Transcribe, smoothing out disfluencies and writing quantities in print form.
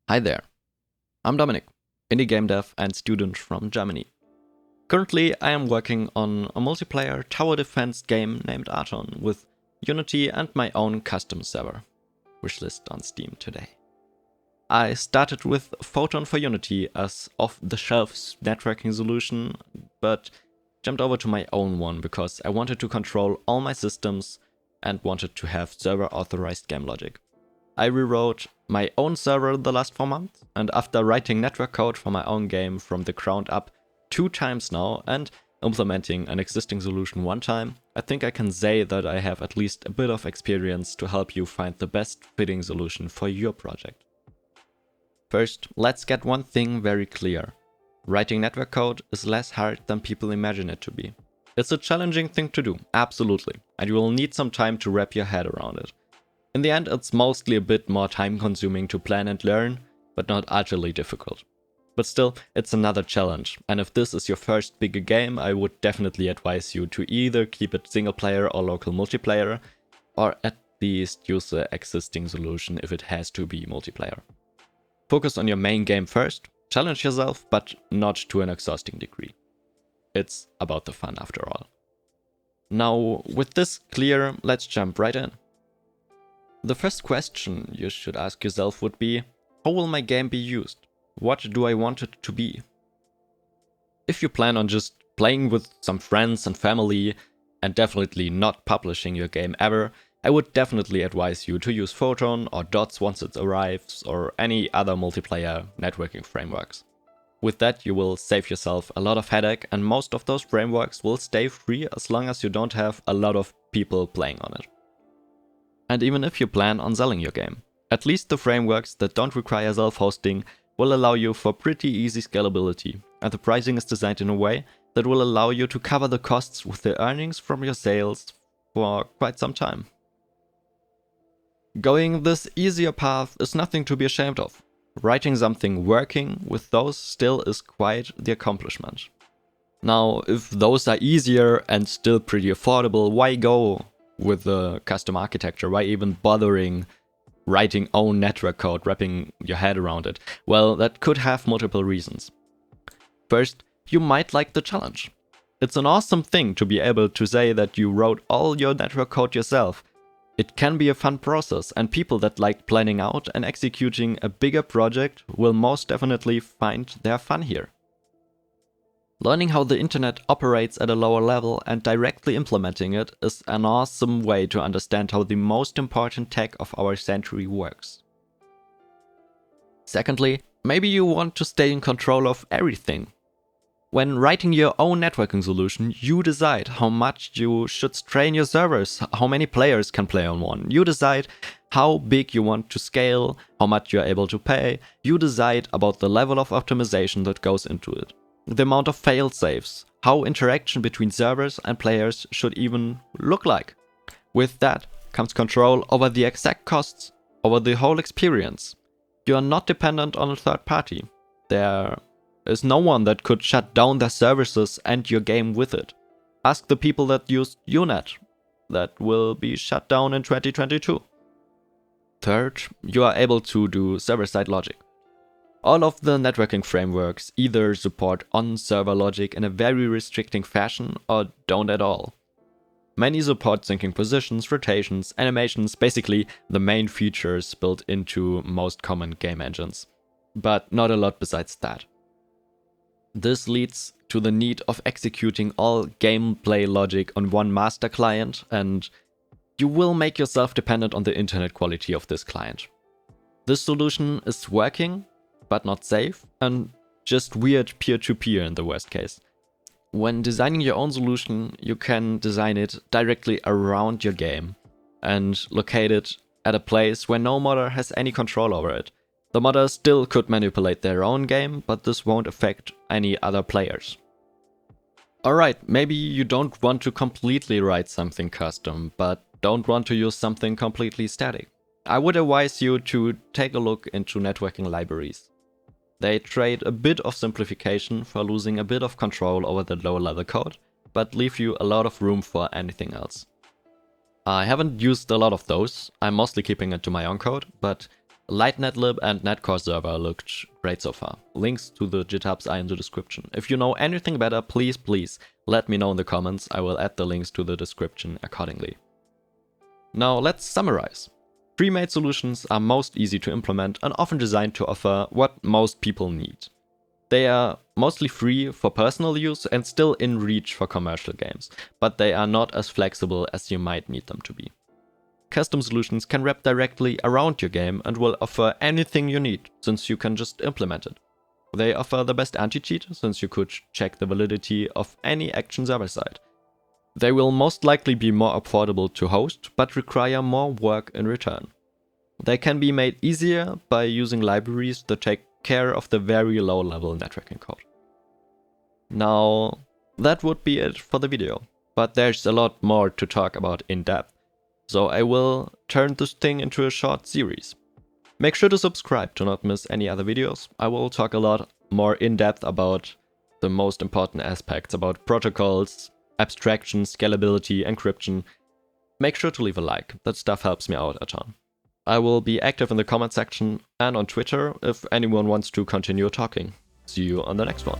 Hi there, I'm Dominic, indie game dev and student from Germany. Currently, I am working on a multiplayer tower defense game named Arton with Unity and my own custom server. Wishlist on Steam today. I started with Photon for Unity as off-the-shelf networking solution, but jumped over to my own one because I wanted to control all my systems and wanted to have server-authorized game logic. I rewrote my own server the last 4 months, and after writing network code for my own game from the ground up 2 times now and implementing an existing solution 1 time, I think I can say that I have at least a bit of experience to help you find the best fitting solution for your project. First, let's get one thing very clear. Writing network code is less hard than people imagine it to be. It's a challenging thing to do, absolutely, and you will need some time to wrap your head around it. In the end, it's mostly a bit more time-consuming to plan and learn, but not utterly difficult. But still, it's another challenge, and if this is your first bigger game, I would definitely advise you to either keep it single-player or local multiplayer, or at least use the existing solution if it has to be multiplayer. Focus on your main game first, challenge yourself, but not to an exhausting degree. It's about the fun after all. Now, with this clear, let's jump right in. The first question you should ask yourself would be, how will my game be used? What do I want it to be? If you plan on just playing with some friends and family, and definitely not publishing your game ever, I would definitely advise you to use Photon or Dots once it arrives, or any other multiplayer networking frameworks. With that, you will save yourself a lot of headache, and most of those frameworks will stay free as long as you don't have a lot of people playing on it. And even if you plan on selling your game, at least the frameworks that don't require self-hosting will allow you for pretty easy scalability, and the pricing is designed in a way that will allow you to cover the costs with the earnings from your sales for quite some time. Going this easier path is nothing to be ashamed of. Writing something working with those still is quite the accomplishment. Now, if those are easier and still pretty affordable, why go with the custom architecture? Why even bothering writing own network code, wrapping your head around it? Well, that could have multiple reasons. First, you might like the challenge. It's an awesome thing to be able to say that you wrote all your network code yourself. It can be a fun process, and people that like planning out and executing a bigger project will most definitely find their fun here. Learning how the internet operates at a lower level and directly implementing it is an awesome way to understand how the most important tech of our century works. Secondly, maybe you want to stay in control of everything. When writing your own networking solution, you decide how much you should strain your servers, how many players can play on one. You decide how big you want to scale, how much you're able to pay. You decide about the level of optimization that goes into it, the amount of fail-safes, how interaction between servers and players should even look like. With that comes control over the exact costs, over the whole experience. You are not dependent on a third party. There is no one that could shut down their services and your game with it. Ask the people that use UNet. That will be shut down in 2022. Third, you are able to do server-side logic. All of the networking frameworks either support on-server logic in a very restricting fashion or don't at all. Many support syncing positions, rotations, animations, basically the main features built into most common game engines. But not a lot besides that. This leads to the need of executing all gameplay logic on one master client, and you will make yourself dependent on the internet quality of this client. This solution is working, but not safe, and just weird peer-to-peer in the worst case. When designing your own solution, you can design it directly around your game and locate it at a place where no modder has any control over it. The modder still could manipulate their own game, but this won't affect any other players. Alright, maybe you don't want to completely write something custom, but don't want to use something completely static. I would advise you to take a look into networking libraries. They trade a bit of simplification for losing a bit of control over the low-level code, but leave you a lot of room for anything else. I haven't used a lot of those, I'm mostly keeping it to my own code, but LightNetLib and Netcore server looked great so far. Links to the GitHubs are in the description. If you know anything better, please let me know in the comments. I will add the links to the description accordingly. Now let's summarize. Pre-made solutions are most easy to implement and often designed to offer what most people need. They are mostly free for personal use and still in reach for commercial games, but they are not as flexible as you might need them to be. Custom solutions can wrap directly around your game and will offer anything you need, since you can just implement it. They offer the best anti-cheat, since you could check the validity of any action server-side. They will most likely be more affordable to host, but require more work in return. They can be made easier by using libraries that take care of the very low-level networking code. Now, that would be it for the video, but there's a lot more to talk about in depth, so I will turn this thing into a short series. Make sure to subscribe to not miss any other videos. I will talk a lot more in depth about the most important aspects about protocols, abstraction, scalability, encryption. Make sure to leave a like, that stuff helps me out a ton. I will be active in the comment section and on Twitter if anyone wants to continue talking. See you on the next one.